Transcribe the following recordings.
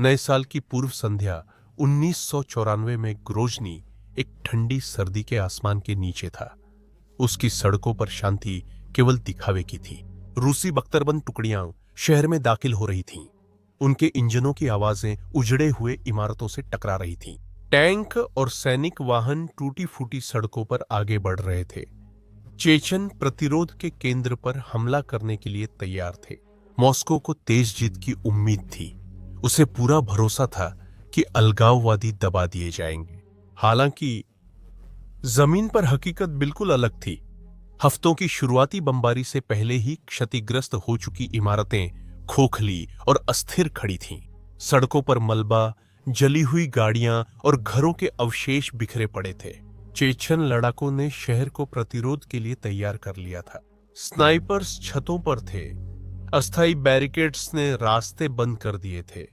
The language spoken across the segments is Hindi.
नए साल की पूर्व संध्या 1994 में ग्रोजनी एक ठंडी सर्दी के आसमान के नीचे था। उसकी सड़कों पर शांति केवल दिखावे की थी। रूसी बख्तरबंद टुकड़ियां शहर में दाखिल हो रही थीं। उनके इंजनों की आवाजें उजड़े हुए इमारतों से टकरा रही थीं। टैंक और सैनिक वाहन टूटी फूटी सड़कों पर आगे बढ़ रहे थे। चेचन प्रतिरोध के केंद्र पर हमला करने के लिए तैयार थे। मॉस्को को तेज जीत की उम्मीद थी। उसे पूरा भरोसा था कि अलगाववादी दबा दिए जाएंगे। हालांकि जमीन पर हकीकत बिल्कुल अलग थी। हफ्तों की शुरुआती बमबारी से पहले ही क्षतिग्रस्त हो चुकी इमारतें खोखली और अस्थिर खड़ी थीं। सड़कों पर मलबा, जली हुई गाड़ियां और घरों के अवशेष बिखरे पड़े थे। चेचन लड़ाकों ने शहर को प्रतिरोध के लिए तैयार कर लिया था। स्नाइपर्स छतों पर थे। अस्थायी बैरिकेड्स ने रास्ते बंद कर दिए थे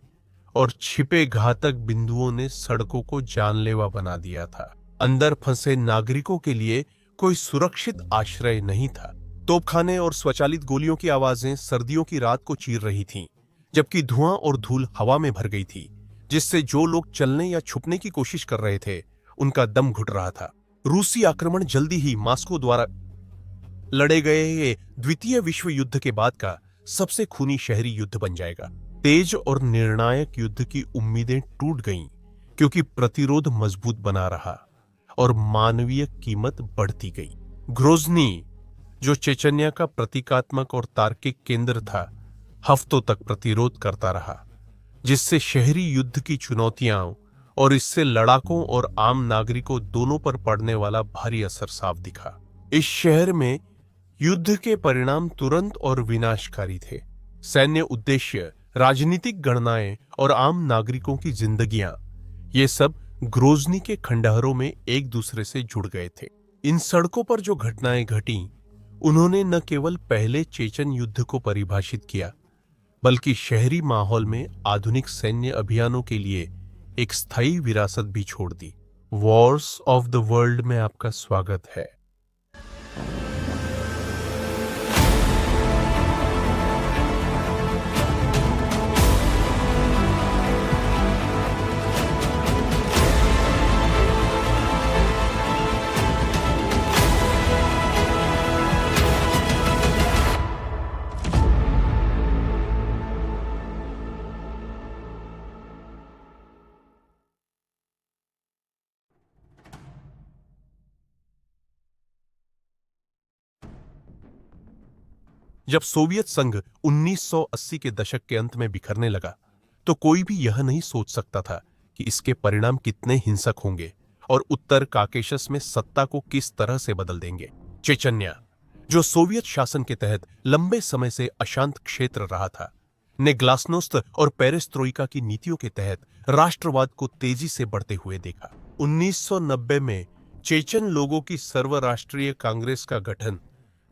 और छिपे घातक बिंदुओं ने सड़कों को जानलेवा बना दिया था। अंदर फंसे नागरिकों के लिए कोई सुरक्षित आश्रय नहीं था। तोपखाने और स्वचालित गोलियों की आवाजें सर्दियों की रात को चीर रही थीं, जबकि धुआं और धूल हवा में भर गई थी, जिससे जो लोग चलने या छुपने की कोशिश कर रहे थे उनका दम घुट रहा था। रूसी आक्रमण जल्दी ही मॉस्को द्वारा लड़े गए ये द्वितीय विश्व युद्ध के बाद का सबसे खूनी शहरी युद्ध बन जाएगा। तेज और निर्णायक युद्ध की उम्मीदें टूट गईं, क्योंकि प्रतिरोध मजबूत बना रहा और मानवीय कीमत बढ़ती गई। ग्रोजनी, जो चेचन्या का प्रतीकात्मक और तार्किक केंद्र था, हफ्तों तक प्रतिरोध करता रहा, जिससे शहरी युद्ध की चुनौतियां और इससे लड़ाकों और आम नागरिकों दोनों पर पड़ने वाला भारी असर साफ दिखा। इस शहर में युद्ध के परिणाम तुरंत और विनाशकारी थे। सैन्य उद्देश्य, राजनीतिक गणनाएं और आम नागरिकों की जिंदगियां, ये सब ग्रोजनी के खंडहरों में एक दूसरे से जुड़ गए थे। इन सड़कों पर जो घटनाएं घटीं, उन्होंने न केवल पहले चेचन युद्ध को परिभाषित किया, बल्कि शहरी माहौल में आधुनिक सैन्य अभियानों के लिए एक स्थायी विरासत भी छोड़ दी। वॉर्स ऑफ द वर्ल्ड में आपका स्वागत है। जब सोवियत संघ 1980 के दशक के अंत में बिखरने लगा, तो कोई भी यह नहीं सोच सकता था कि इसके परिणाम कितने हिंसक होंगे और उत्तर काकेशस में सत्ता को किस तरह से बदल देंगे। चेचन्या, जो सोवियत शासन के तहत लंबे समय से अशांत क्षेत्र रहा था, ने ग्लास्नोस्त और पेरेस्ट्रोइका की नीतियों के तहत राष्ट्रवाद को तेजी से बढ़ते हुए देखा। 1990 में चेचन लोगों की सर्वराष्ट्रीय कांग्रेस का गठन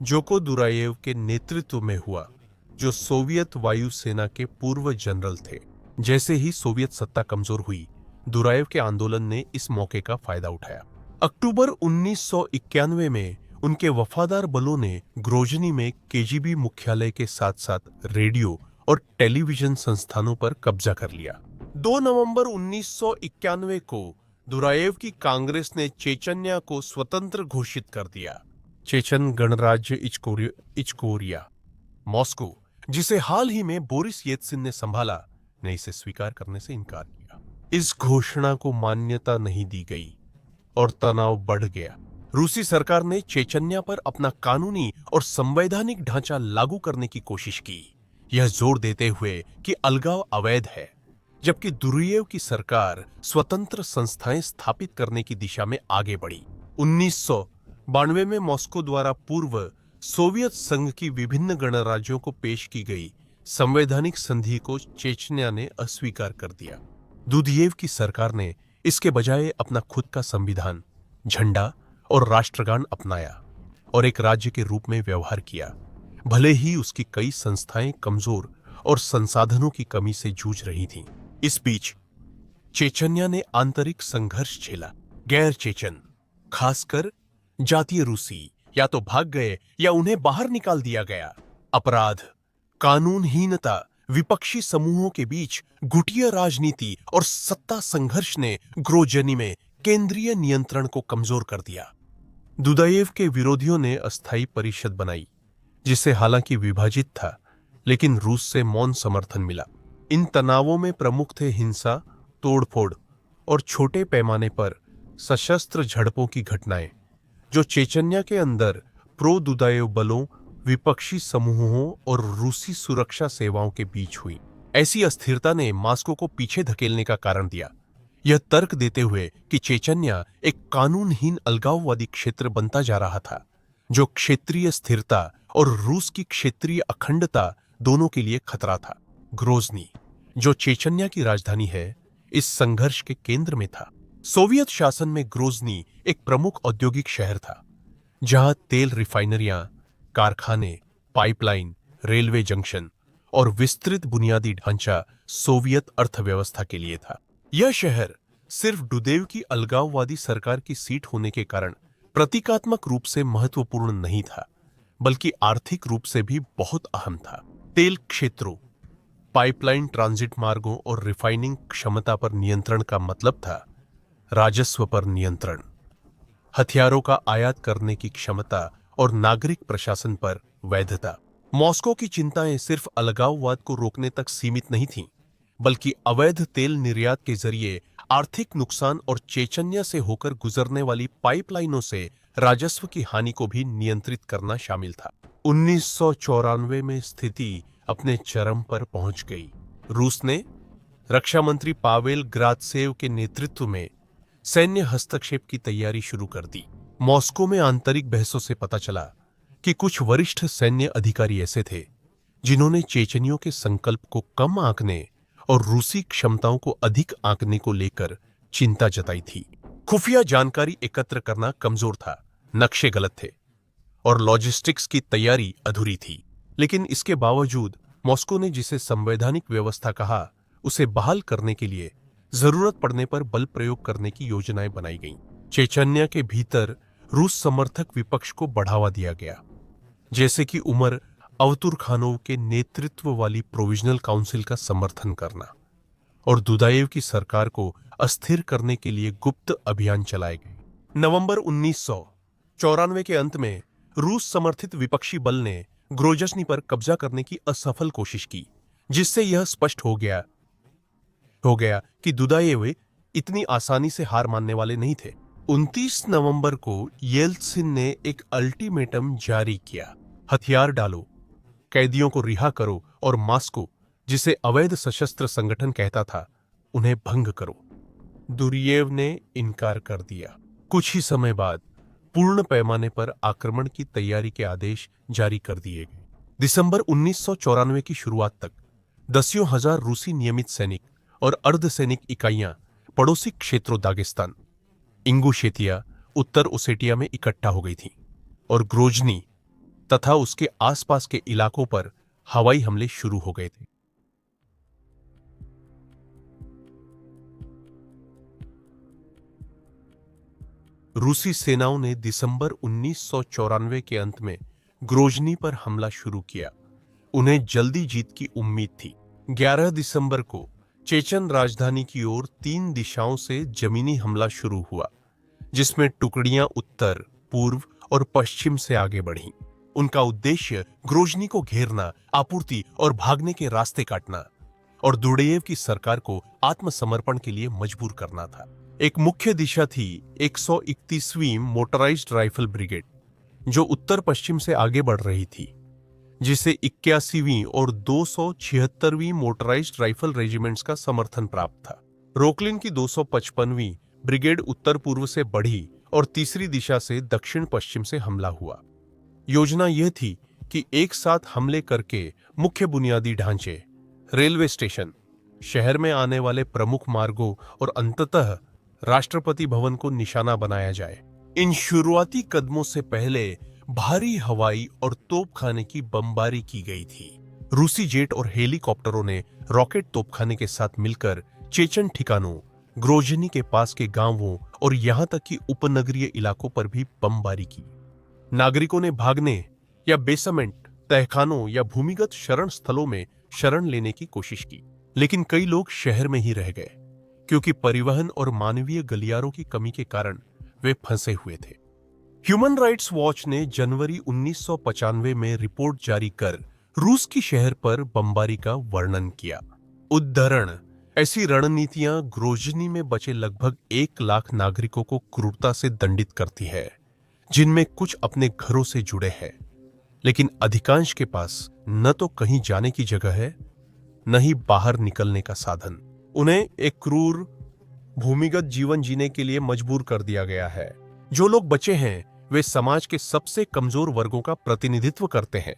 जोको दुरायेव के नेतृत्व में हुआ, जो सोवियत वायुसेना के पूर्व जनरल थे। जैसे ही सोवियत सत्ता कमजोर हुई, दुरायेव के आंदोलन ने इस मौके का फायदा उठाया। अक्टूबर 1991 में उनके वफादार बलों ने ग्रोजनी में केजीबी मुख्यालय के साथ साथ रेडियो और टेलीविजन संस्थानों पर कब्जा कर लिया। 2 नवंबर 1991 को दुरायेव की कांग्रेस ने चेचन्या को स्वतंत्र घोषित कर दिया। चेचन गणराज्य इचकोरिया, मॉस्को, जिसे हाल ही में बोरिस येल्त्सिन ने संभाला, ने इसे स्वीकार करने से इनकार किया। इस घोषणा को मान्यता नहीं दी गई और तनाव बढ़ गया। रूसी सरकार ने चेचन्या पर अपना कानूनी और संवैधानिक ढांचा लागू करने की कोशिश की, यह जोर देते हुए कि अलगाव अवैध है, जबकि दुरायेव की सरकार स्वतंत्र संस्थाएं स्थापित करने की दिशा में आगे बढ़ी। 1992 में मॉस्को द्वारा पूर्व सोवियत संघ की विभिन्न गणराज्यों को पेश की गई संवैधानिक संधि को चेचन्या ने अस्वीकार कर दिया। दुदायेव की सरकार ने इसके बजाय अपना खुद का संविधान, झंडा और राष्ट्रगान अपनाया और एक राज्य के रूप में व्यवहार किया, भले ही उसकी कई संस्थाएं कमजोर और संसाधनों की कमी से जूझ रही थीं। इस बीच चेचन्या ने आंतरिक संघर्ष झेला। गैर चेचन, खासकर जातीय रूसी, या तो भाग गए या उन्हें बाहर निकाल दिया गया। अपराध, कानूनहीनता, विपक्षी समूहों के बीच गुटिया राजनीति और सत्ता संघर्ष ने ग्रोजनी में केंद्रीय नियंत्रण को कमजोर कर दिया। दुदायेव के विरोधियों ने अस्थायी परिषद बनाई, जिसे हालांकि विभाजित था, लेकिन रूस से मौन समर्थन मिला। इन तनावों में प्रमुख थे हिंसा, तोड़फोड़ और छोटे पैमाने पर सशस्त्र झड़पों की घटनाएं, जो चेचन्या के अंदर प्रो दुदायेव बलों, विपक्षी समूहों और रूसी सुरक्षा सेवाओं के बीच हुई। ऐसी अस्थिरता ने मॉस्को को पीछे धकेलने का कारण दिया, यह तर्क देते हुए कि चेचन्या एक कानूनहीन अलगाववादी क्षेत्र बनता जा रहा था, जो क्षेत्रीय स्थिरता और रूस की क्षेत्रीय अखंडता दोनों के लिए खतरा था। ग्रोजनी, जो चेचन्या की राजधानी है, इस संघर्ष के केंद्र में था। सोवियत शासन में ग्रोजनी एक प्रमुख औद्योगिक शहर था, जहां तेल रिफाइनरियां, कारखाने, पाइपलाइन, रेलवे जंक्शन और विस्तृत बुनियादी ढांचा सोवियत अर्थव्यवस्था के लिए था। यह शहर सिर्फ डुदेव की अलगाववादी सरकार की सीट होने के कारण प्रतीकात्मक रूप से महत्वपूर्ण नहीं था, बल्कि आर्थिक रूप से भी बहुत अहम था। तेल क्षेत्रों, पाइपलाइन ट्रांजिट मार्गों और रिफाइनिंग क्षमता पर नियंत्रण का मतलब था राजस्व पर नियंत्रण, हथियारों का आयात करने की क्षमता और नागरिक प्रशासन पर वैधता। मॉस्को की चिंताएं सिर्फ अलगाववाद को रोकने तक सीमित नहीं थीं, बल्कि अवैध तेल निर्यात के जरिए आर्थिक नुकसान और चेचन्या से होकर गुजरने वाली पाइपलाइनों से राजस्व की हानि को भी नियंत्रित करना शामिल था। 1994 में स्थिति अपने चरम पर पहुंच गई। रूस ने रक्षा मंत्री पावेल ग्रात्सेव के नेतृत्व में सैन्य हस्तक्षेप की तैयारी शुरू कर दी। मॉस्को में आंतरिक बहसों से पता चला कि कुछ वरिष्ठ सैन्य अधिकारी ऐसे थे जिन्होंने चेचनियों के संकल्प को कम आंकने और रूसी क्षमताओं को अधिक आंकने को लेकर चिंता जताई थी। खुफिया जानकारी एकत्र करना कमजोर था, नक्शे गलत थे और लॉजिस्टिक्स की तैयारी अधूरी थी। लेकिन इसके बावजूद मॉस्को ने जिसे संवैधानिक व्यवस्था कहा, उसे बहाल करने के लिए जरूरत पड़ने पर बल प्रयोग करने की योजनाएं बनाई गईं। चेचन्या के भीतर रूस समर्थक विपक्ष को बढ़ावा दिया गया, जैसे कि उमर अवतुरखानोव के नेतृत्व वाली प्रोविजनल काउंसिल का समर्थन करना और दुदायेव की सरकार को अस्थिर करने के लिए गुप्त अभियान चलाए गए। नवंबर 1994 के अंत में रूस समर्थित विपक्षी बल ने ग्रोजनी पर कब्जा करने की असफल कोशिश की, जिससे यह स्पष्ट हो गया कि दुदायेव इतनी आसानी से हार मानने वाले नहीं थे। 29 नवंबर को येल्त्सिन ने एक अल्टीमेटम जारी किया, हथियार डालो, कैदियों को रिहा करो और मॉस्को, जिसे अवैध सशस्त्र संगठन कहता था, उन्हें भंग करो। दुरियेव ने इनकार कर दिया। कुछ ही समय बाद पूर्ण पैमाने पर आक्रमण की तैयारी के आदेश जारी कर दिए गए। दिसंबर 1994 की शुरुआत तक दसियों हजार रूसी नियमित सैनिक और अर्धसैनिक इकाइयां पड़ोसी क्षेत्रों दागिस्तान, इंगुशेतिया, उत्तर ओसेटिया में इकट्ठा हो गई थीं और ग्रोजनी तथा उसके आसपास के इलाकों पर हवाई हमले शुरू हो गए थे। रूसी सेनाओं ने दिसंबर 1994 के अंत में ग्रोजनी पर हमला शुरू किया। उन्हें जल्दी जीत की उम्मीद थी। 11 दिसंबर को चेचन राजधानी की ओर 3 दिशाओं से जमीनी हमला शुरू हुआ, जिसमें टुकड़ियां उत्तर, पूर्व और पश्चिम से आगे बढ़ीं। उनका उद्देश्य ग्रोजनी को घेरना, आपूर्ति और भागने के रास्ते काटना और दुडेयेव की सरकार को आत्मसमर्पण के लिए मजबूर करना था। एक मुख्य दिशा थी 131वीं मोटराइज्ड राइफल ब्रिगेड, जो उत्तर पश्चिम से आगे बढ़ रही थी, जिसे 81वीं और 276वीं मोटराइज्ड राइफल रेजिमेंट्स का समर्थन प्राप्त था। रोकलिन की 255वीं ब्रिगेड उत्तर पूर्व से बढ़ी और तीसरी दिशा से दक्षिण पश्चिम से हमला हुआ। योजना यह थी कि एक साथ हमले करके मुख्य बुनियादी ढांचे, रेलवे स्टेशन, शहर में आने वाले प्रमुख मार्गों और अंततः राष्ट्रपति भवन को निशाना बनाया जाए। इन शुरुआती कदमों से पहले भारी हवाई और तोपखाने की बमबारी की गई थी। रूसी जेट और हेलीकॉप्टरों ने रॉकेट तोपखाने के साथ मिलकर चेचन ठिकानों, ग्रोजनी के पास के गांवों और यहां तक कि उपनगरीय इलाकों पर भी बमबारी की। नागरिकों ने भागने या बेसमेंट, तहखानों या भूमिगत शरण स्थलों में शरण लेने की कोशिश की, लेकिन कई लोग शहर में ही रह गए क्योंकि परिवहन और मानवीय गलियारों की कमी के कारण वे फंसे हुए थे। ह्यूमन राइट्स वॉच ने जनवरी 1995 में रिपोर्ट जारी कर रूस की शहर पर बमबारी का वर्णन किया। उद्धरण: ऐसी रणनीतियां ग्रोजनी में बचे लगभग 1 लाख नागरिकों को क्रूरता से दंडित करती है, जिनमें कुछ अपने घरों से जुड़े हैं, लेकिन अधिकांश के पास न तो कहीं जाने की जगह है, न ही बाहर निकलने का साधन। उन्हें एक क्रूर भूमिगत जीवन जीने के लिए मजबूर कर दिया गया है। जो लोग बचे हैं वे समाज के सबसे कमजोर वर्गों का प्रतिनिधित्व करते हैं: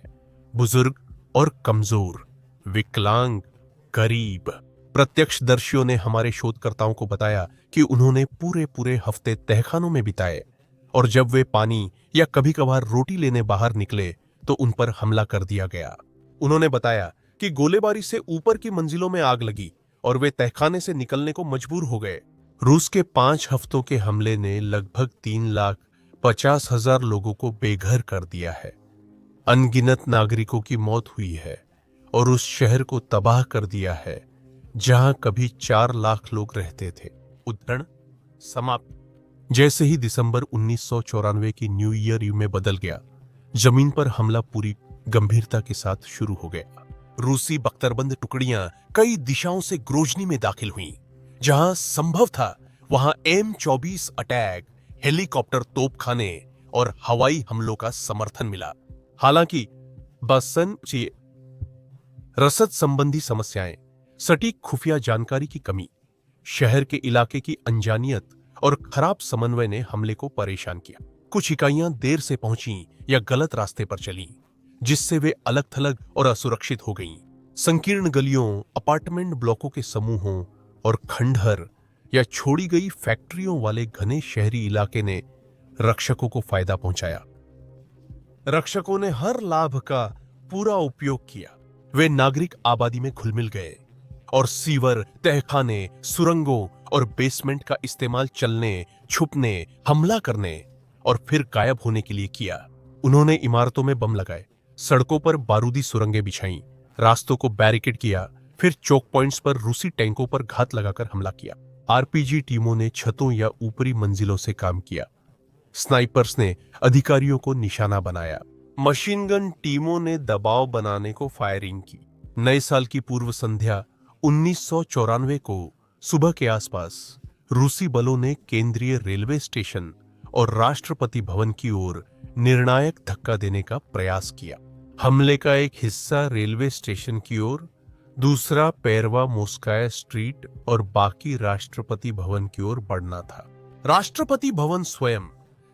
बुजुर्ग और कमजोर, विकलांग, गरीब। प्रत्यक्षदर्शियों ने हमारे शोधकर्ताओं को बताया कि उन्होंने पूरे हफ्ते तहखानों में बिताए और जब वे पानी या कभी कभार रोटी लेने बाहर निकले तो उन पर हमला कर दिया गया। उन्होंने बताया कि गोलेबारी से ऊपर की मंजिलों में आग लगी और वे तहखाने से निकलने को मजबूर हो गए। रूस के 5 हफ्तों के हमले ने लगभग 3,50,000 लोगों को बेघर कर दिया है। अनगिनत नागरिकों की मौत हुई है और उस शहर को तबाह कर दिया है जहां कभी 4 लाख लोग रहते थे। उद्धरण समाप्त। जैसे ही दिसंबर 1994 की न्यू ईयर यू में बदल गया, जमीन पर हमला पूरी गंभीरता के साथ शुरू हो गया। रूसी बख्तरबंद टुकड़ियां कई दिशाओं से ग्रोजनी में दाखिल हुईं। जहां संभव था वहां M-24 अटैक, हेलीकॉप्टर तोपखाने और हवाई हमलों का समर्थन मिला। हालांकि रसद संबंधी समस्याएं, सटीक खुफिया जानकारी की कमी, शहर के इलाके की अनजानियत और खराब समन्वय ने हमले को परेशान किया। कुछ इकाइयां देर से पहुंची या गलत रास्ते पर चलीं, जिससे वे अलग-थलग और असुरक्षित हो गईं। संकीर्ण गलियों, अपार्टमेंट ब्लॉकों के समूहों और खंडहर या छोड़ी गई फैक्ट्रियों वाले घने शहरी इलाके ने रक्षकों को फायदा पहुंचाया। रक्षकों ने हर लाभ का पूरा उपयोग किया। वे नागरिक आबादी में घुल मिल गए और सीवर, तहखाने, सुरंगों और बेसमेंट का इस्तेमाल चलने, छुपने, हमला करने और फिर गायब होने के लिए किया। उन्होंने इमारतों में बम लगाए, सड़कों पर बारूदी सुरंगें बिछाईं, रास्तों को बैरिकेड किया, फिर चौक पॉइंट्स पर रूसी टैंकों पर घात लगाकर हमला किया। आरपीजी टीमों ने छतों या ऊपरी मंजिलों से काम किया। स्नाइपर्स ने अधिकारियों को निशाना बनाया। मशीन गन टीमों ने दबाव बनाने को फायरिंग की। नए साल की पूर्व संध्या 1994 को सुबह के आसपास रूसी बलों ने केंद्रीय रेलवे स्टेशन और राष्ट्रपति भवन की ओर निर्णायक धक्का देने का प्रयास किया। हमले का एक हिस्सा रेलवे स्टेशन की ओर, दूसरा पेरवा मोस्काया स्ट्रीट और बाकी राष्ट्रपति भवन की ओर बढ़ना था। राष्ट्रपति भवन स्वयं,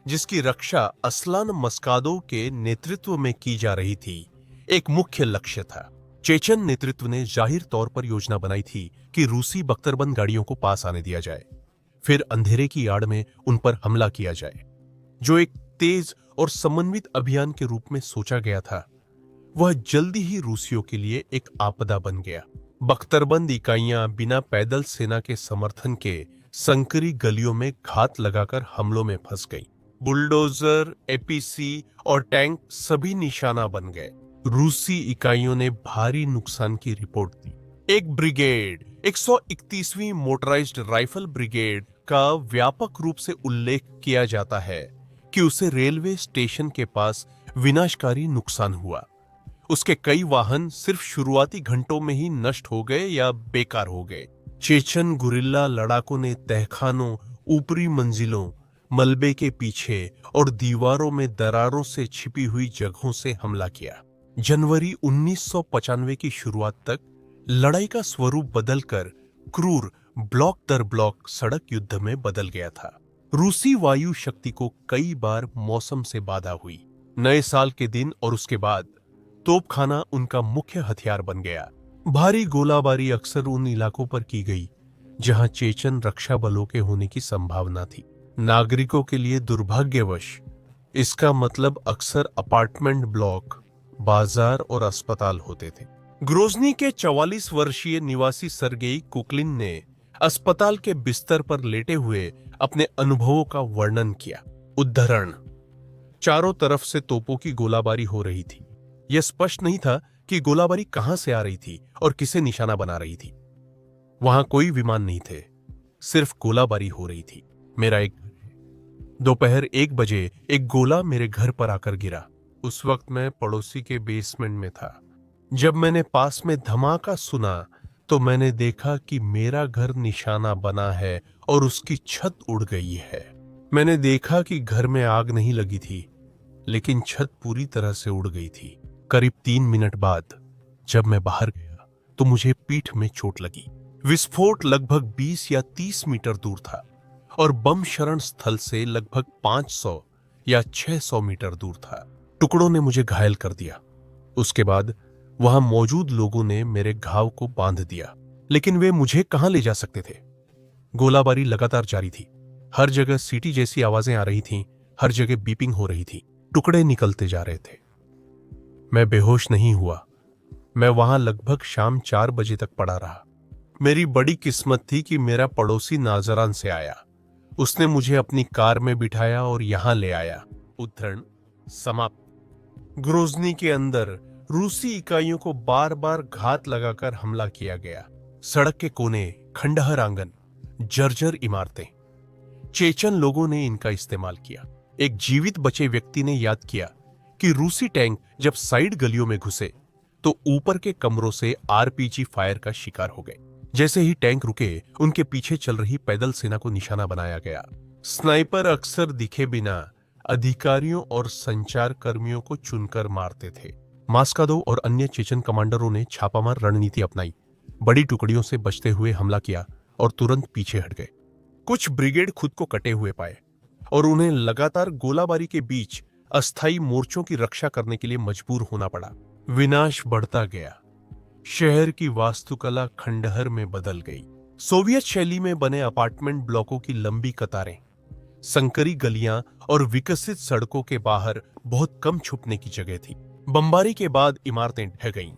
जिसकी रक्षा असलान मस्कादोव के नेतृत्व में की जा रही थी, एक मुख्य लक्ष्य था। चेचन नेतृत्व ने जाहिर तौर पर योजना बनाई थी कि रूसी बख्तरबंद गाड़ियों को पास आने दिया जाए, फिर अंधेरे की आड़ में उन पर हमला किया जाए। जो एक तेज और समन्वित अभियान के रूप में सोचा गया था, वह जल्दी ही रूसियों के लिए एक आपदा बन गया। बख्तरबंद इकाइयां बिना पैदल सेना के समर्थन के संकरी गलियों में घात लगाकर हमलों में फंस गईं। बुलडोजर, एपीसी और टैंक सभी निशाना बन गए। रूसी इकाइयों ने भारी नुकसान की रिपोर्ट दी। एक ब्रिगेड, 131वीं मोटराइज्ड राइफल ब्रिगेड का व्यापक रूप से उल्लेख किया जाता है कि उसे रेलवे स्टेशन के पास विनाशकारी नुकसान हुआ। उसके कई वाहन सिर्फ शुरुआती घंटों में ही नष्ट हो गए या बेकार हो गए। चेचन गुरिल्ला लड़ाकों ने तहखानों, ऊपरी मंजिलों, मलबे के पीछे और दीवारों में दरारों से छिपी हुई जगहों से हमला किया। जनवरी 1995 की शुरुआत तक लड़ाई का स्वरूप बदलकर क्रूर ब्लॉक दर ब्लॉक सड़क युद्ध में बदल गया था। रूसी वायु शक्ति को कई बार मौसम से बाधा हुई। नए साल के दिन और उसके बाद तोपखाना उनका मुख्य हथियार बन गया। भारी गोलाबारी अक्सर उन इलाकों पर की गई जहां चेचन रक्षा बलों के होने की संभावना थी। नागरिकों के लिए दुर्भाग्यवश इसका मतलब अक्सर अपार्टमेंट ब्लॉक, बाजार और अस्पताल होते थे। ग्रोजनी के 44 वर्षीय निवासी सर्गेई कुकलिन ने अस्पताल के बिस्तर पर लेटे हुए अपने अनुभवों का वर्णन किया। उद्धरण: चारों तरफ से तोपों की गोलाबारी हो रही थी। यह स्पष्ट नहीं था कि गोलाबारी कहां से आ रही थी और किसे निशाना बना रही थी। वहां कोई विमान नहीं थे, सिर्फ गोलाबारी हो रही थी। मेरा एक दोपहर 1 बजे एक गोला मेरे घर पर आकर गिरा। उस वक्त मैं पड़ोसी के बेसमेंट में था। जब मैंने पास में धमाका सुना तो मैंने देखा कि मेरा घर निशाना बना है और उसकी छत उड़ गई है। मैंने देखा कि घर में आग नहीं लगी थी, लेकिन छत पूरी तरह से उड़ गई थी। करीब 3 मिनट बाद जब मैं बाहर गया तो मुझे पीठ में चोट लगी। विस्फोट लगभग 20 या 30 मीटर दूर था और बम शरण स्थल से लगभग 500 या 600 मीटर दूर था। टुकड़ों ने मुझे घायल कर दिया। उसके बाद वहां मौजूद लोगों ने मेरे घाव को बांध दिया, लेकिन वे मुझे कहां ले जा सकते थे। गोलाबारी लगातार जारी थी। हर जगह सीटी जैसी आवाजें आ रही थीं, हर जगह बीपिंग हो रही थी। टुकड़े निकलते जा रहे थे। मैं बेहोश नहीं हुआ। मैं वहां लगभग शाम 4 बजे तक पड़ा रहा। मेरी बड़ी किस्मत थी कि मेरा पड़ोसी नाजरान से आया। उसने मुझे अपनी कार में बिठाया और यहां ले आया। उद्धरण समाप्त। ग्रोजनी के अंदर रूसी इकाइयों को बार बार घात लगाकर हमला किया गया। सड़क के कोने, खंडहर आंगन, जर्जर इमारतें। चेचन लोगों ने इनका इस्तेमाल किया। एक जीवित बचे व्यक्ति ने याद किया कि रूसी टैंक जब साइड गलियों में घुसे तो ऊपर के कमरों से आरपीजी फायर का शिकार हो गए। जैसे ही टैंक रुके, उनके पीछे चल रही पैदल सेना को निशाना बनाया गया। स्नाइपर अक्सर दिखे बिना अधिकारियों और संचार कर्मियों को चुनकर मारते थे। मास्कादोव और अन्य चेचन कमांडरों ने छापामार रणनीति अपनाई। बड़ी टुकड़ियों से बचते हुए हमला किया और तुरंत पीछे हट गए। कुछ ब्रिगेड खुद को कटे हुए पाए और उन्हें लगातार गोलाबारी के बीच अस्थायी मोर्चों की रक्षा करने के लिए मजबूर होना पड़ा। विनाश बढ़ता गया। शहर की वास्तुकला खंडहर में बदल गई। सोवियत शैली में बने अपार्टमेंट ब्लॉकों की लंबी कतारें, संकरी गलियां और विकसित सड़कों के बाहर बहुत कम छुपने की जगह थी। बमबारी के बाद इमारतें ढह गईं।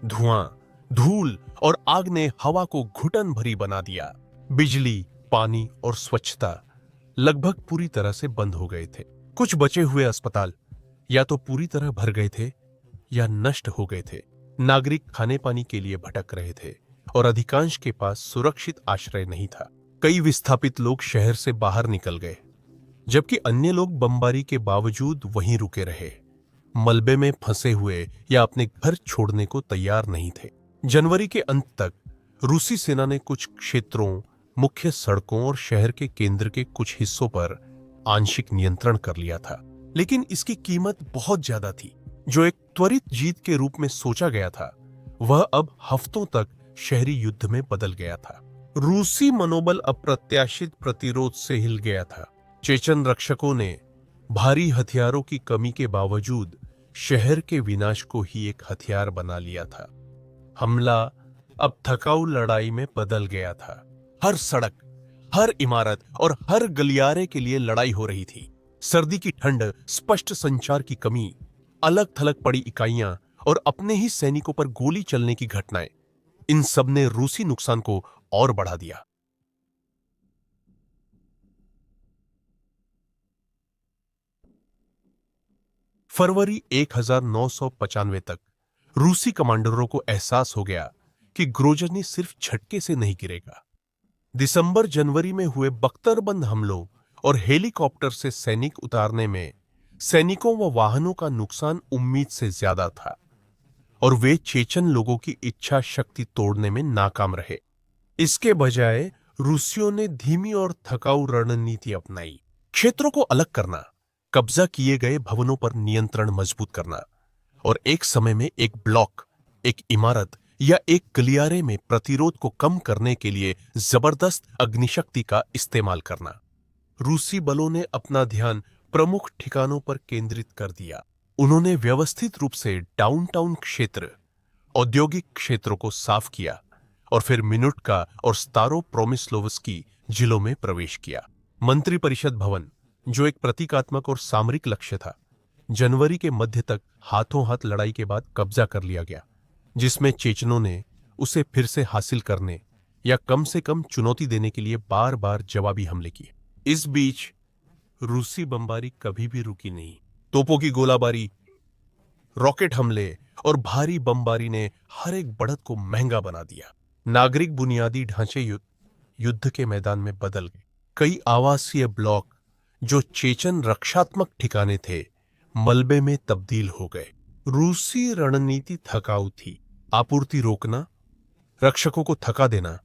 धुआं, धूल और आग ने हवा को घुटन भरी बना दिया। बिजली, पानी और स्वच्छता लगभग पूरी तरह से बंद हो गए थे। कुछ बचे हुए अस्पताल या तो पूरी तरह भर गए थे या नष्ट हो गए थे। नागरिक खाने पानी के लिए भटक रहे थे और अधिकांश के पास सुरक्षित आश्रय नहीं था। कई विस्थापित लोग शहर से बाहर निकल गए, जबकि अन्य लोग बमबारी के बावजूद वहीं रुके रहे, मलबे में फंसे हुए या अपने घर छोड़ने को तैयार नहीं थे। जनवरी के अंत तक रूसी सेना ने कुछ क्षेत्रों, मुख्य सड़कों और शहर के केंद्र के कुछ हिस्सों पर आंशिक नियंत्रण कर लिया था, लेकिन इसकी कीमत बहुत ज्यादा थी। जो एक त्वरित जीत के रूप में सोचा गया था, वह अब हफ्तों तक शहरी युद्ध में बदल गया था। रूसी मनोबल अप्रत्याशित प्रतिरोध से हिल गया था। चेचन रक्षकों ने भारी हथियारों की कमी के बावजूद शहर के विनाश को ही एक हथियार बना लिया था। हमला अब थकाऊ लड़ाई में बदल गया था। हर सड़क, हर इमारत और हर गलियारे के लिए लड़ाई हो रही थी। सर्दी की ठंड, स्पष्ट संचार की कमी, अलग थलग पड़ी इकाइयां और अपने ही सैनिकों पर गोली चलने की घटनाएं, इन सब ने रूसी नुकसान को और बढ़ा दिया। फरवरी 1995 तक रूसी कमांडरों को एहसास हो गया कि ग्रोजनी सिर्फ झटके से नहीं गिरेगा। दिसंबर जनवरी में हुए बख्तरबंद हमलों और हेलीकॉप्टर से सैनिक उतारने में सैनिकों व वाहनों का नुकसान उम्मीद से ज्यादा था और वे चेचन लोगों की इच्छा शक्ति तोड़ने में नाकाम रहे। इसके बजाय रूसियों ने धीमी और थकाऊ रणनीति अपनाई। क्षेत्रों को अलग करना, कब्जा किए गए भवनों पर नियंत्रण मजबूत करना और एक समय में एक ब्लॉक, एक इमारत या एक गलियारे में प्रतिरोध को कम करने के लिए जबरदस्त अग्निशक्ति का इस्तेमाल करना। रूसी बलों ने अपना ध्यान प्रमुख ठिकानों पर केंद्रित कर दिया। उन्होंने व्यवस्थित रूप से डाउनटाउन क्षेत्र, औद्योगिक क्षेत्रों को साफ किया और फिर मिनुटका और स्तारो प्रोमिस्लोवस्की जिलों में प्रवेश किया। मंत्रिपरिषद भवन, जो एक प्रतीकात्मक और सामरिक लक्ष्य था, जनवरी के मध्य तक हाथों हाथ लड़ाई के बाद कब्जा कर लिया गया, जिसमें चेचनों ने उसे फिर से हासिल करने या कम से कम चुनौती देने के लिए बार बार जवाबी हमले किए। इस बीच रूसी बमबारी कभी भी रुकी नहीं। तोपों की गोलाबारी, रॉकेट हमले और भारी बमबारी ने हर एक बढ़त को महंगा बना दिया। नागरिक बुनियादी ढांचे युद्ध के मैदान में बदल गए। कई आवासीय ब्लॉक जो चेचन रक्षात्मक ठिकाने थे, मलबे में तब्दील हो गए। रूसी रणनीति थकाऊ थी। आपूर्ति रोकना, रक्षकों को थका देना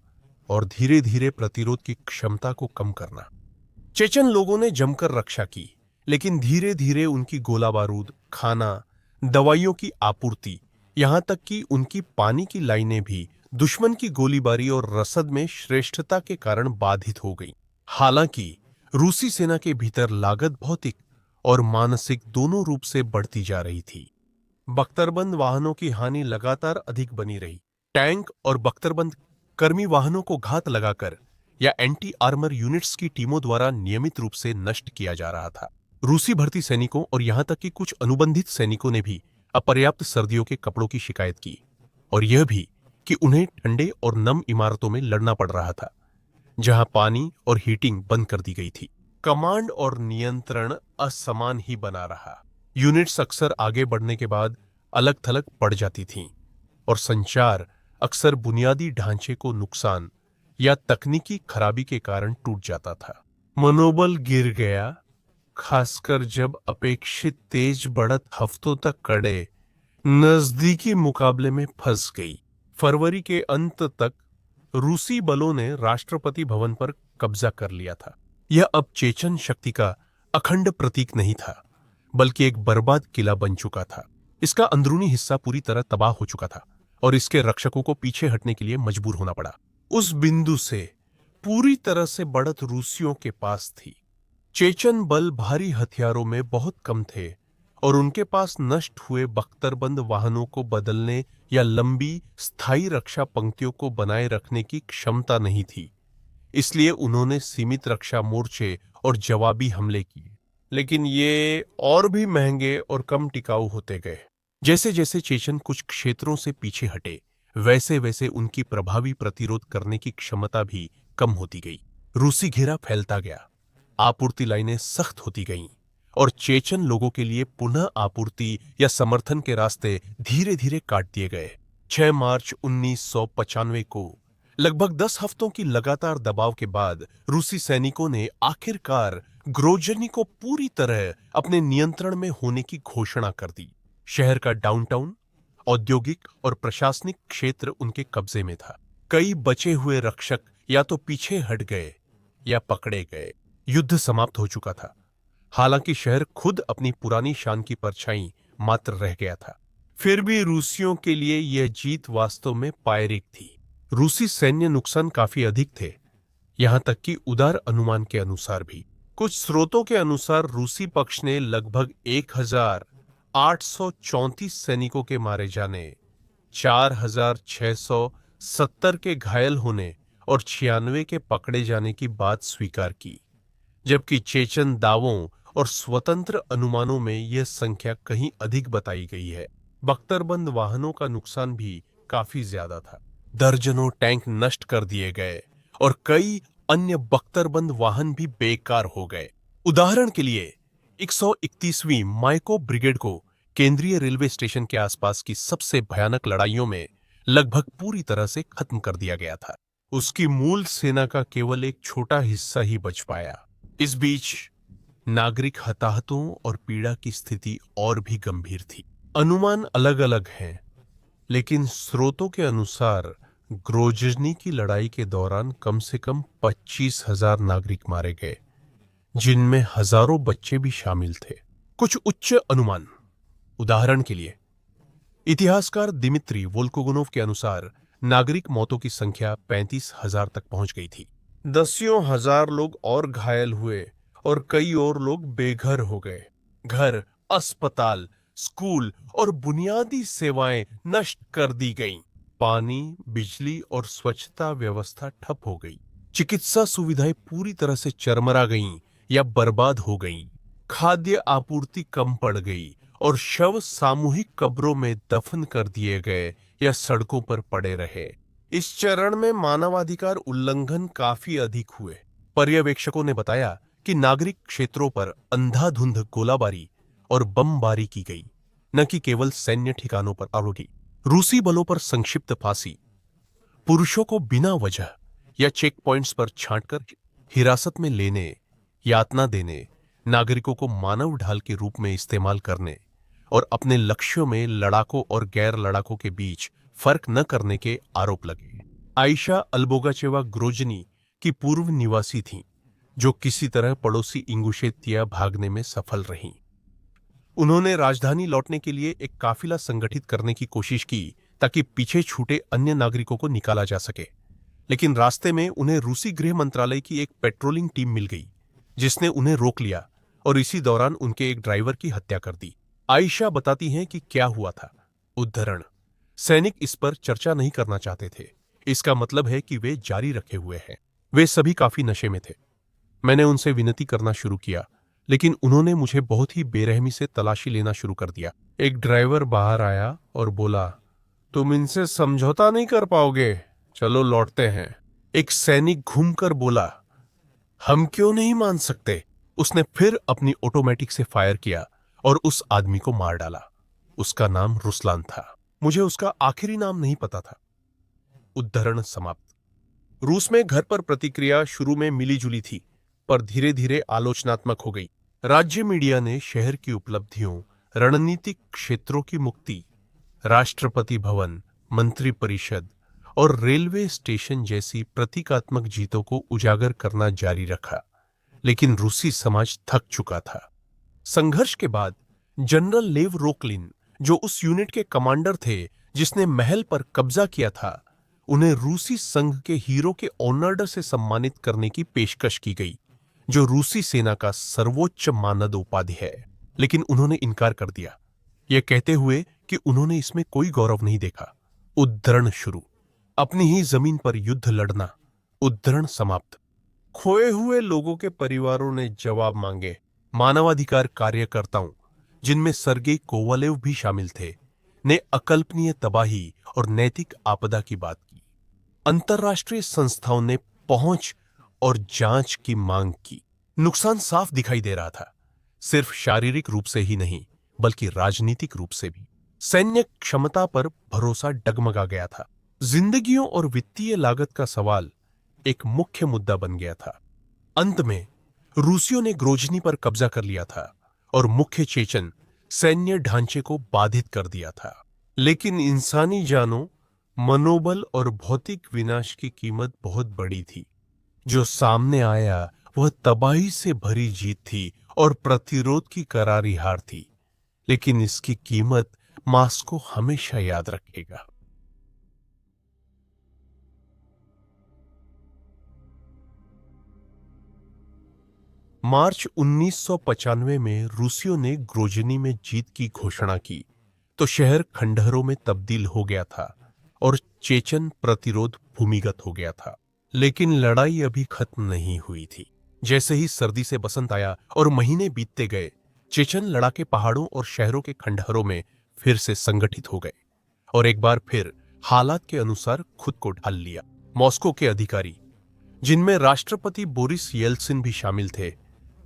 और धीरे धीरे प्रतिरोध की क्षमता को कम करना। चेचन लोगों ने जमकर रक्षा की, लेकिन धीरे धीरे उनकी गोला बारूद, खाना, दवाइयों की आपूर्ति, यहां तक कि उनकी पानी की लाइनें भी दुश्मन की गोलीबारी और रसद में श्रेष्ठता के कारण बाधित हो गई। हालांकि रूसी सेना के भीतर लागत भौतिक और मानसिक दोनों रूप से बढ़ती जा रही थी। बख्तरबंद वाहनों की हानि लगातार अधिक बनी रही। टैंक और बख्तरबंद कर्मी वाहनों को घात लगाकर या एंटी आर्मर यूनिट्स की टीमों द्वारा नियमित रूप से नष्ट किया जा रहा था। रूसी भर्ती सैनिकों और यहां तक कि कुछ अनुबंधित सैनिकों ने भी अपर्याप्त सर्दियों के कपड़ों की शिकायत की, और यह भी कि उन्हें ठंडे और नम इमारतों में लड़ना पड़ रहा था, जहां पानी और हीटिंग बंद कर दी गई थी। कमांड और नियंत्रण असमान ही बना रहा। यूनिट्स अक्सर आगे बढ़ने के बाद अलग थलग पड़ जाती थीं, और संचार अक्सर बुनियादी ढांचे को नुकसान या तकनीकी खराबी के कारण टूट जाता था। मनोबल गिर गया, खासकर जब अपेक्षित तेज बढ़त हफ्तों तक कड़े नजदीकी मुकाबले में फंस गई। फरवरी के अंत तक रूसी बलों ने राष्ट्रपति भवन पर कब्जा कर लिया था। यह अब चेचन शक्ति का अखंड प्रतीक नहीं था, बल्कि एक बर्बाद किला बन चुका था। इसका अंदरूनी हिस्सा पूरी तरह तबाह हो चुका था और इसके रक्षकों को पीछे हटने के लिए मजबूर होना पड़ा। उस बिंदु से पूरी तरह से बढ़त रूसियों के पास थी। चेचन बल भारी हथियारों में बहुत कम थे और उनके पास नष्ट हुए बख्तरबंद वाहनों को बदलने या लंबी स्थायी रक्षा पंक्तियों को बनाए रखने की क्षमता नहीं थी। इसलिए उन्होंने सीमित रक्षा मोर्चे और जवाबी हमले किए, लेकिन ये और भी महंगे और कम टिकाऊ होते गए। जैसे जैसे चेचन कुछ क्षेत्रों से पीछे हटे, वैसे वैसे उनकी प्रभावी प्रतिरोध करने की क्षमता भी कम होती गई। रूसी घेरा फैलता गया, आपूर्ति लाइनें सख्त होती गईं और चेचन लोगों के लिए पुनः आपूर्ति या समर्थन के रास्ते धीरे धीरे काट दिए गए। 6 मार्च 1995 को लगभग 10 हफ्तों की लगातार दबाव के बाद रूसी सैनिकों ने आखिरकार ग्रोजनी को पूरी तरह अपने नियंत्रण में होने की घोषणा कर दी। शहर का डाउनटाउन, औद्योगिक और प्रशासनिक क्षेत्र उनके कब्जे में था। कई बचे हुए रक्षक या तो पीछे हट गए या पकड़े गए। युद्ध समाप्त हो चुका था, हालांकि शहर खुद अपनी पुरानी शान की परछाई मात्र रह गया था। फिर भी रूसियों के लिए यह जीत वास्तव में पायरिक थी। रूसी सैन्य नुकसान काफी अधिक थे, यहां तक कि उदार अनुमान के अनुसार भी। कुछ स्रोतों के अनुसार रूसी पक्ष ने लगभग 1834 सैनिकों के मारे जाने, 4670 के घायल होने और 96 के पकड़े जाने की बात स्वीकार की, जबकि चेचन दावों और स्वतंत्र अनुमानों में यह संख्या कहीं अधिक बताई गई है। बख्तरबंद वाहनों का नुकसान भी काफी ज्यादा था। दर्जनों टैंक नष्ट कर दिए गए और कई अन्य बख्तरबंद वाहन भी बेकार हो गए। उदाहरण के लिए 131वीं माइको ब्रिगेड को केंद्रीय रेलवे स्टेशन के आसपास की सबसे भयानक लड़ाइयों में लगभग पूरी तरह से खत्म कर दिया गया था। उसकी मूल सेना का केवल एक छोटा हिस्सा ही बच पाया। इस बीच नागरिक हताहतों और पीड़ा की स्थिति और भी गंभीर थी। अनुमान अलग अलग हैं, लेकिन स्रोतों के अनुसार ग्रोजनी की लड़ाई के दौरान कम से कम 25,000 नागरिक मारे गए, जिनमें हजारों बच्चे भी शामिल थे। कुछ उच्च अनुमान, उदाहरण के लिए इतिहासकार दिमित्री वोल्कोगोनोव के अनुसार नागरिक मौतों की संख्या 35,000 तक पहुंच गई थी। दसियों हजार लोग और घायल हुए और कई और लोग बेघर हो गए। घर, अस्पताल, स्कूल और बुनियादी सेवाएं नष्ट कर दी गईं। पानी, बिजली और स्वच्छता व्यवस्था ठप हो गई। चिकित्सा सुविधाएं पूरी तरह से चरमरा गईं या बर्बाद हो गईं। खाद्य आपूर्ति कम पड़ गई और शव सामूहिक कब्रों में दफन कर दिए गए या सड़कों पर पड़े रहे। इस चरण में मानवाधिकार उल्लंघन काफी अधिक हुए। पर्यवेक्षकों ने बताया कि नागरिक क्षेत्रों पर अंधाधुंध गोलाबारी और बमबारी की गई, न कि केवल सैन्य ठिकानों पर आरोगी। रूसी बलों पर संक्षिप्त फांसी, पुरुषों को बिना वजह या चेक पॉइंट्स पर छांटकर हिरासत में लेने, यातना देने, नागरिकों को मानव ढाल के रूप में इस्तेमाल करने और अपने लक्ष्यों में लड़ाकों और गैर लड़ाकों के बीच फर्क न करने के आरोप लगे। आयशा अल्बोगाचेवा ग्रोजनी की पूर्व निवासी थीं, जो किसी तरह पड़ोसी इंगुशेतिया भागने में सफल रहीं। उन्होंने राजधानी लौटने के लिए एक काफिला संगठित करने की कोशिश की ताकि पीछे छूटे अन्य नागरिकों को निकाला जा सके, लेकिन रास्ते में उन्हें रूसी गृह मंत्रालय की एक पेट्रोलिंग टीम मिल गई, जिसने उन्हें रोक लिया और इसी दौरान उनके एक ड्राइवर की हत्या कर दी। आयशा बताती हैं कि क्या हुआ था। उद्धरण: सैनिक इस पर चर्चा नहीं करना चाहते थे। इसका मतलब है कि वे जारी रखे हुए हैं। वे सभी काफी नशे में थे। मैंने उनसे विनती करना शुरू किया, लेकिन उन्होंने मुझे बहुत ही बेरहमी से तलाशी लेना शुरू कर दिया। एक ड्राइवर बाहर आया और बोला, तुम इनसे समझौता नहीं कर पाओगे, चलो लौटते हैं। एक सैनिक घूमकर बोला, हम क्यों नहीं मान सकते। उसने फिर अपनी ऑटोमेटिक से फायर किया और उस आदमी को मार डाला। उसका नाम रुसलान था। मुझे उसका आखिरी नाम नहीं पता था। उद्धरण समाप्त। रूस में घर पर प्रतिक्रिया शुरू में मिलीजुली थी, पर धीरे धीरे आलोचनात्मक हो गई। राज्य मीडिया ने शहर की उपलब्धियों, रणनीतिक क्षेत्रों की मुक्ति, राष्ट्रपति भवन, मंत्री परिषद और रेलवे स्टेशन जैसी प्रतीकात्मक जीतों को उजागर करना जारी रखा, लेकिन रूसी समाज थक चुका था। संघर्ष के बाद जनरल लेव रोकलिन, जो उस यूनिट के कमांडर थे जिसने महल पर कब्जा किया था, उन्हें रूसी संघ के हीरो के ऑनर्ड से सम्मानित करने की पेशकश की गई, जो रूसी सेना का सर्वोच्च मानद उपाधि है। लेकिन उन्होंने इनकार कर दिया, यह कहते हुए कि उन्होंने इसमें कोई गौरव नहीं देखा। उद्धरण शुरू। अपनी ही जमीन पर युद्ध लड़ना। उद्धरण समाप्त। खोए हुए लोगों के परिवारों ने जवाब मांगे। मानवाधिकार कार्यकर्ताओं, जिनमें सर्गेई कोवालेव भी शामिल थे, ने अकल्पनीय तबाही और नैतिक आपदा की बात की। अंतर्राष्ट्रीय संस्थाओं ने पहुंच और जांच की मांग की। नुकसान साफ दिखाई दे रहा था, सिर्फ शारीरिक रूप से ही नहीं, बल्कि राजनीतिक रूप से भी। सैन्य क्षमता पर भरोसा डगमगा गया था। जिंदगियों और वित्तीय लागत का सवाल एक मुख्य मुद्दा बन गया था। अंत में रूसियों ने ग्रोजनी पर कब्जा कर लिया था और मुख्य चेचन सैन्य ढांचे को बाधित कर दिया था। लेकिन इंसानी जानों, मनोबल और भौतिक विनाश की कीमत बहुत बड़ी थी। जो सामने आया वह तबाही से भरी जीत थी और प्रतिरोध की करारी हार थी, लेकिन इसकी कीमत मॉस्को हमेशा याद रखेगा। मार्च 1995 में रूसियों ने ग्रोजनी में जीत की घोषणा की तो शहर खंडहरों में तब्दील हो गया था और चेचन प्रतिरोध भूमिगत हो गया था। लेकिन लड़ाई अभी खत्म नहीं हुई थी। जैसे ही सर्दी से बसंत आया और महीने बीतते गए, चेचन लड़ाके पहाड़ों और शहरों के खंडहरों में फिर से संगठित हो गए और एक बार फिर हालात के अनुसार खुद को ढाल लिया। मॉस्को के अधिकारी, जिनमें राष्ट्रपति बोरिस येल्त्सिन भी शामिल थे,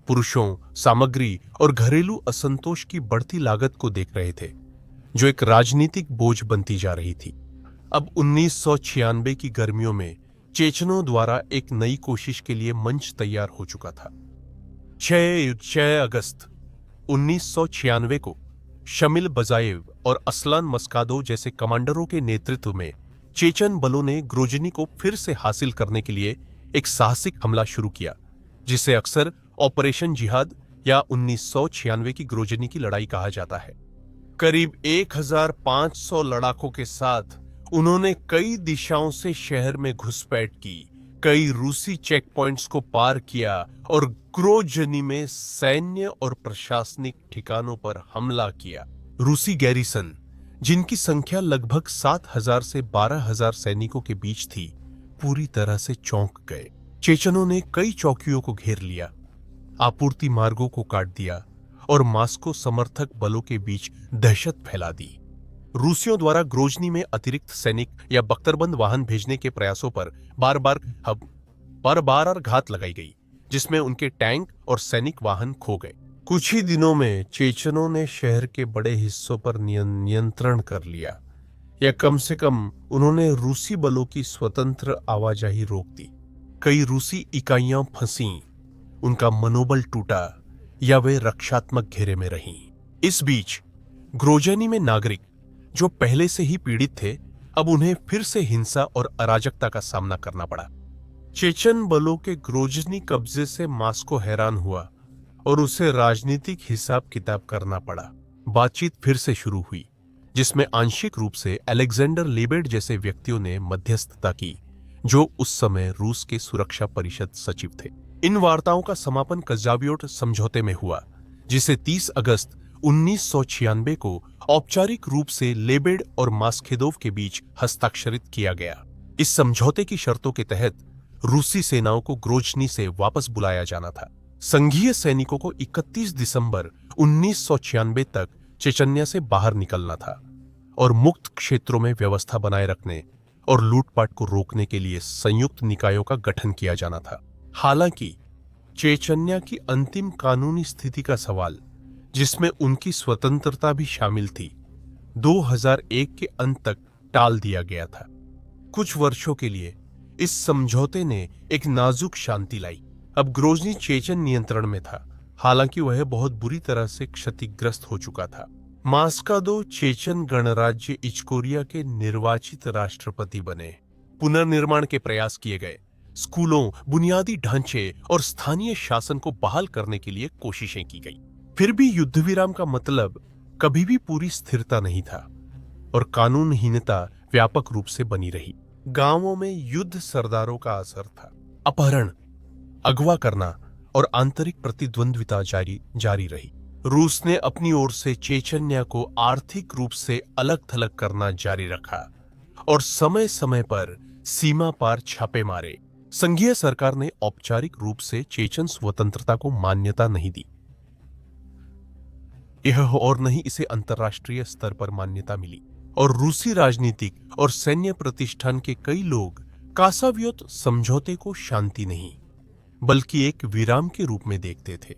पुरुषों, सामग्री और घरेलू असंतोष की बढ़ती लागत को देख रहे थे, जो एक राजनीतिक बोझ बनती जा रही थी। अब 1996 की गर्मियों में चेचनों द्वारा एक नई कोशिश के लिए मंच तैयार हो चुका था। 6 अगस्त 1996 को शमिल बजाएव और असलान मस्कादो जैसे कमांडरों के नेतृत्व में चेचन बलों ने ग्रोजनी को फिर से हासिल करने के लिए एक साहसिक हमला शुरू किया, जिसे अक्सर ऑपरेशन जिहाद या 1996 की ग्रोजनी की लड़ाई कहा जाता है। करीब 1500 लड़ाकों के साथ उन्होंने कई दिशाओं से शहर में घुसपैठ की, कई रूसी चेक पॉइंट्स को पार किया और ग्रोजनी में सैन्य और प्रशासनिक ठिकानों पर हमला किया। रूसी गैरिसन, जिनकी संख्या लगभग 7000 से 12000 सैनिकों के बीच थी, पूरी तरह से चौंक गए। चेचनों ने कई चौकियों को घेर लिया, आपूर्ति मार्गों को काट दिया और मॉस्को समर्थक बलों के बीच दहशत फैला दी। रूसियों द्वारा ग्रोजनी में अतिरिक्त सैनिक या बख्तरबंद वाहन भेजने के प्रयासों पर बार बार घात लगाई गई, जिसमें उनके टैंक और सैनिक वाहन खो गए। कुछ ही दिनों में चेचनों ने शहर के बड़े हिस्सों पर नियंत्रण कर लिया, या कम से कम उन्होंने रूसी बलों की स्वतंत्र आवाजाही रोक दी। कई रूसी इकाइयां फंसीं, उनका मनोबल टूटा या वे रक्षात्मक घेरे में रहीं। इस बीच ग्रोजनी में नागरिक जो पहले से ही पीड़ित थे, अब उन्हें फिर से हिंसा और अराजकता का सामना करना पड़ा। चेचन बलों के ग्रोजनी कब्जे से मॉस्को हैरान हुआ और उसे राजनीतिक हिसाब किताब करना पड़ा। बातचीत फिर से शुरू हुई, जिसमें आंशिक रूप से अलेक्जेंडर लेबेड जैसे व्यक्तियों ने मध्यस्थता की, जो उस समय रूस के सुरक्षा परिषद सचिव थे। इन वार्ताओं का समापन कजावियोट समझौते में हुआ, जिसे 30 अगस्त 1996 को औपचारिक रूप से लेबेड और मास्खेदोव के बीच हस्ताक्षरित किया गया। इस समझौते की शर्तों के तहत रूसी सेनाओं को ग्रोजनी से वापस बुलाया जाना था। संघीय सैनिकों को 31 दिसंबर 1996 तक चेचन्या से बाहर निकलना था और मुक्त क्षेत्रों में व्यवस्था बनाए रखने और लूटपाट को रोकने के लिए संयुक्त निकायों का गठन किया जाना था। हालांकि चेचन्या की अंतिम कानूनी स्थिति का सवाल, जिसमें उनकी स्वतंत्रता भी शामिल थी, 2001 के अंत तक टाल दिया गया था। कुछ वर्षों के लिए इस समझौते ने एक नाजुक शांति लाई। अब ग्रोजनी चेचन नियंत्रण में था, हालांकि वह बहुत बुरी तरह से क्षतिग्रस्त हो चुका था। मास्कादो चेचन गणराज्य इचकोरिया के निर्वाचित राष्ट्रपति बने। पुनर्निर्माण के प्रयास किए गए। स्कूलों, बुनियादी ढांचे और स्थानीय शासन को बहाल करने के लिए कोशिशें की गई। फिर भी युद्ध विराम का मतलब कभी भी पूरी स्थिरता नहीं था और कानूनहीनता व्यापक रूप से बनी रही। गांवों में युद्ध सरदारों का असर था। अपहरण, अगवा करना और आंतरिक प्रतिद्वंद्विता जारी रही। रूस ने अपनी ओर से चेचन्या को आर्थिक रूप से अलग थलग करना जारी रखा और समय समय पर सीमा पार छापे मारे। संघीय सरकार ने औपचारिक रूप से चेचन स्वतंत्रता को मान्यता नहीं दी, यह और नहीं इसे अंतर्राष्ट्रीय स्तर पर मान्यता मिली, और रूसी राजनीतिक और सैन्य प्रतिष्ठान के कई लोग कासाव्योत समझौते को शांति नहीं बल्कि एक विराम के रूप में देखते थे।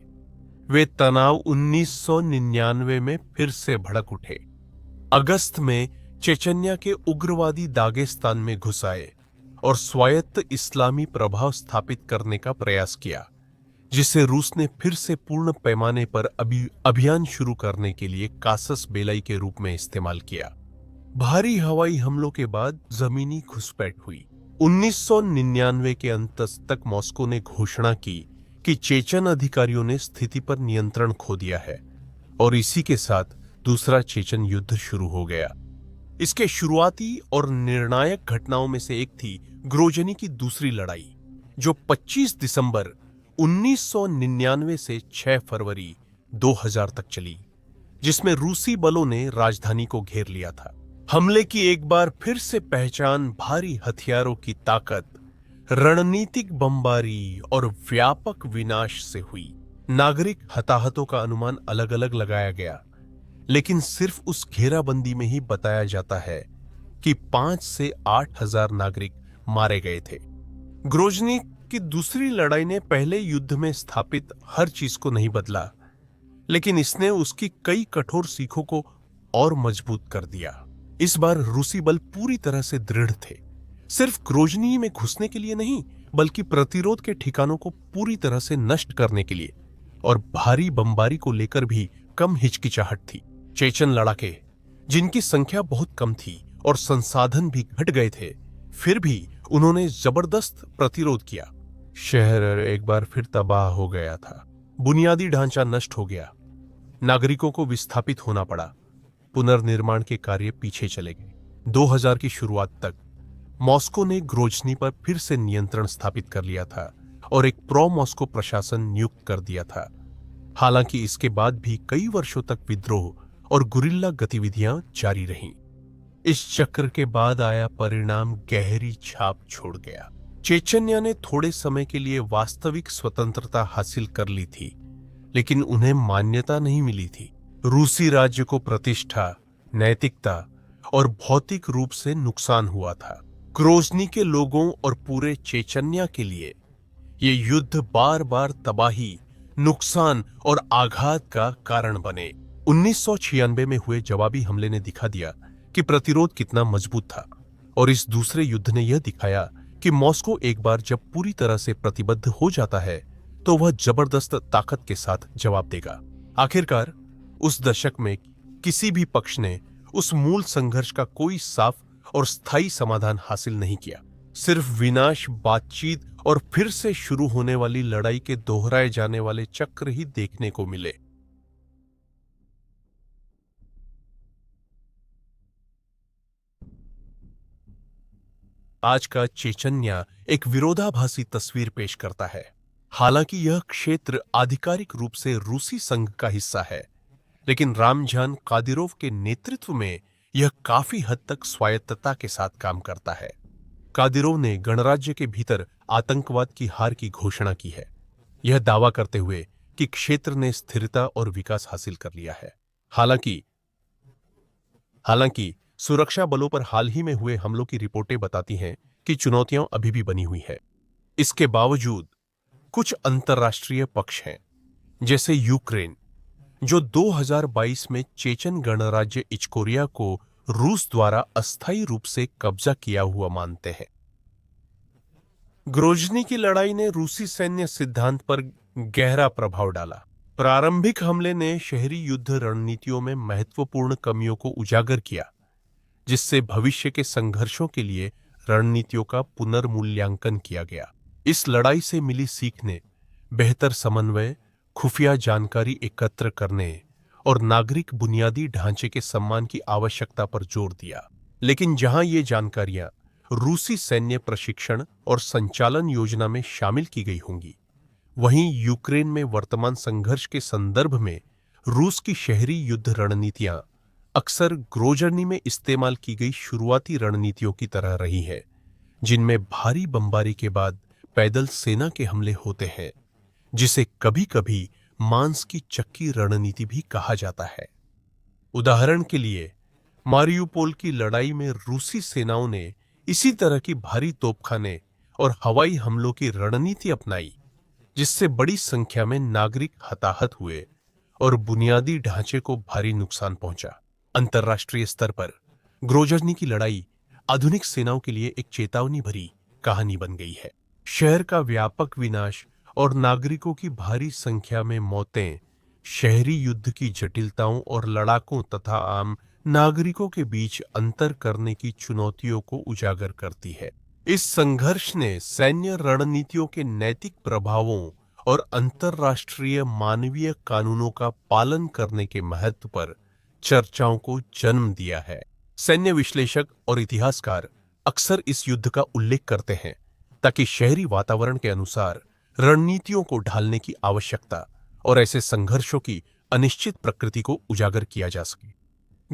वे तनाव 1999 में फिर से भड़क उठे। अगस्त में चेचन्या के उग्रवादी दागेस्तान में घुस आए और स्वायत्त इस्लामी प्रभाव स्थापित करने का प्रयास किया, जिसे रूस ने फिर से पूर्ण पैमाने पर अभियान शुरू करने के लिए कासस बेलाई के रूप में इस्तेमाल किया। भारी हवाई हमलों के बाद जमीनी घुसपैठ हुई। 1999 के अंत तक मॉस्को ने घोषणा की कि चेचन अधिकारियों ने स्थिति पर नियंत्रण खो दिया है और इसी के साथ दूसरा चेचन युद्ध शुरू हो गया। इसके शुरुआती और निर्णायक घटनाओं में से एक थी ग्रोजनी की दूसरी लड़ाई, जो 25 दिसंबर 1999 से 6 फरवरी 2000 तक चली, जिसमें रूसी बलों ने राजधानी को घेर लिया था। हमले की एक बार फिर से पहचान भारी हथियारों की ताकत, रणनीतिक बमबारी और व्यापक विनाश से हुई। नागरिक हताहतों का अनुमान अलग अलग लगाया गया, लेकिन सिर्फ उस घेराबंदी में ही बताया जाता है कि 5 से 8 हजार नागरिक मारे गए थे। ग्रोजनी की दूसरी लड़ाई ने पहले युद्ध में स्थापित हर चीज को नहीं बदला, लेकिन इसने उसकी कई कठोर सीखों को और मजबूत कर दिया। इस बार रूसी बल पूरी तरह से दृढ़ थे, सिर्फ ग्रोजनी में घुसने के लिए नहीं, बल्कि प्रतिरोध के ठिकानों को पूरी तरह से नष्ट करने के लिए, और भारी बमबारी को लेकर भी कम हिचकिचाहट थी। चेचन लड़ाके, जिनकी संख्या बहुत कम थी और संसाधन भी घट गए थे, फिर भी उन्होंने जबरदस्त प्रतिरोध किया। शहर एक बार फिर तबाह हो गया था। बुनियादी ढांचा नष्ट हो गया, नागरिकों को विस्थापित होना पड़ा, पुनर्निर्माण के कार्य पीछे चले गए। 2000 की शुरुआत तक मॉस्को ने ग्रोजनी पर फिर से नियंत्रण स्थापित कर लिया था और एक प्रो मॉस्को प्रशासन नियुक्त कर दिया था। हालांकि इसके बाद भी कई वर्षों तक विद्रोह और गुरिल्ला गतिविधियां जारी रहीं। इस चक्र के बाद आया परिणाम गहरी छाप छोड़ गया। चेचन्या ने थोड़े समय के लिए वास्तविक स्वतंत्रता हासिल कर ली थी, लेकिन उन्हें मान्यता नहीं मिली थी। रूसी राज्य को प्रतिष्ठा, नैतिकता और भौतिक रूप से नुकसान हुआ था। ग्रोजनी के लोगों और पूरे चेचन्या के लिए ये युद्ध बार बार तबाही, नुकसान और आघात का कारण बने। 1996 में हुए जवाबी हमले ने दिखा दिया कि प्रतिरोध कितना मजबूत था, और इस दूसरे युद्ध ने यह दिखाया कि मॉस्को एक बार जब पूरी तरह से प्रतिबद्ध हो जाता है तो वह जबरदस्त ताकत के साथ जवाब देगा। आखिरकार उस दशक में किसी भी पक्ष ने उस मूल संघर्ष का कोई साफ और स्थायी समाधान हासिल नहीं किया। सिर्फ विनाश, बातचीत और फिर से शुरू होने वाली लड़ाई के दोहराए जाने वाले चक्र ही देखने को मिले। आज का चेचन्या एक विरोधाभासी तस्वीर पेश करता है। हालांकि यह क्षेत्र आधिकारिक रूप से रूसी संघ का हिस्सा है, लेकिन रामजान कादिरोव के नेतृत्व में यह काफी हद तक स्वायत्तता के साथ काम करता है। कादिरोव ने गणराज्य के भीतर आतंकवाद की हार की घोषणा की है, यह दावा करते हुए कि क्षेत्र ने स्थिरता और विकास हासिल कर लिया है। हालांकि सुरक्षा बलों पर हाल ही में हुए हमलों की रिपोर्टें बताती हैं कि चुनौतियां अभी भी बनी हुई है। इसके बावजूद कुछ अंतर्राष्ट्रीय पक्ष हैं, जैसे यूक्रेन, जो 2022 में चेचन गणराज्य इचकोरिया को रूस द्वारा अस्थायी रूप से कब्जा किया हुआ मानते हैं। ग्रोजनी की लड़ाई ने रूसी सैन्य सिद्धांत पर गहरा प्रभाव डाला। प्रारंभिक हमले ने शहरी युद्ध रणनीतियों में महत्वपूर्ण कमियों को उजागर किया, जिससे भविष्य के संघर्षों के लिए रणनीतियों का पुनर्मूल्यांकन किया गया। इस लड़ाई से मिली सीख ने बेहतर समन्वय, खुफिया जानकारी एकत्र करने और नागरिक बुनियादी ढांचे के सम्मान की आवश्यकता पर जोर दिया। लेकिन जहां ये जानकारियां रूसी सैन्य प्रशिक्षण और संचालन योजना में शामिल की गई होंगी, वहीं यूक्रेन में वर्तमान संघर्ष के संदर्भ में रूस की शहरी युद्ध रणनीतियां अक्सर ग्रोजनी में इस्तेमाल की गई शुरुआती रणनीतियों की तरह रही है, जिनमें भारी बमबारी के बाद पैदल सेना के हमले होते हैं, जिसे कभी-कभी मांस की चक्की रणनीति भी कहा जाता है। उदाहरण के लिए, मारियुपोल की लड़ाई में रूसी सेनाओं ने इसी तरह की भारी तोपखाने और हवाई हमलों की रणनीति अपनाई, जिससे बड़ी संख्या में नागरिक हताहत हुए और बुनियादी ढांचे को भारी नुकसान पहुंचा। अंतर्राष्ट्रीय स्तर पर ग्रोजनी की लड़ाई आधुनिक सेनाओं के लिए एक चेतावनी भरी कहानी बन गई है। शहर का व्यापक विनाश और नागरिकों की भारी संख्या में मौतें शहरी युद्ध की जटिलताओं और लड़ाकों तथा आम नागरिकों के बीच अंतर करने की चुनौतियों को उजागर करती है। इस संघर्ष ने सैन्य रणनीतियों के नैतिक प्रभावों और अंतर्राष्ट्रीय मानवीय कानूनों का पालन करने के महत्व पर चर्चाओं को जन्म दिया है। सैन्य विश्लेषक और इतिहासकार अक्सर इस युद्ध का उल्लेख करते हैं ताकि शहरी वातावरण के अनुसार रणनीतियों को ढालने की आवश्यकता और ऐसे संघर्षों की अनिश्चित प्रकृति को उजागर किया जा सके।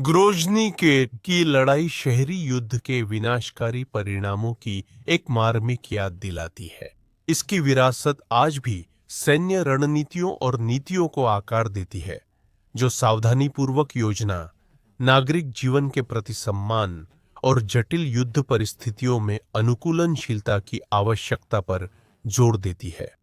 ग्रोजनी की लड़ाई शहरी युद्ध के विनाशकारी परिणामों की एक मार्मिक याद दिलाती है। इसकी विरासत आज भी सैन्य रणनीतियों और नीतियों को आकार देती है, जो सावधानीपूर्वक योजना, नागरिक जीवन के प्रति सम्मान और जटिल युद्ध परिस्थितियों में अनुकूलनशीलता की आवश्यकता पर जोर देती है।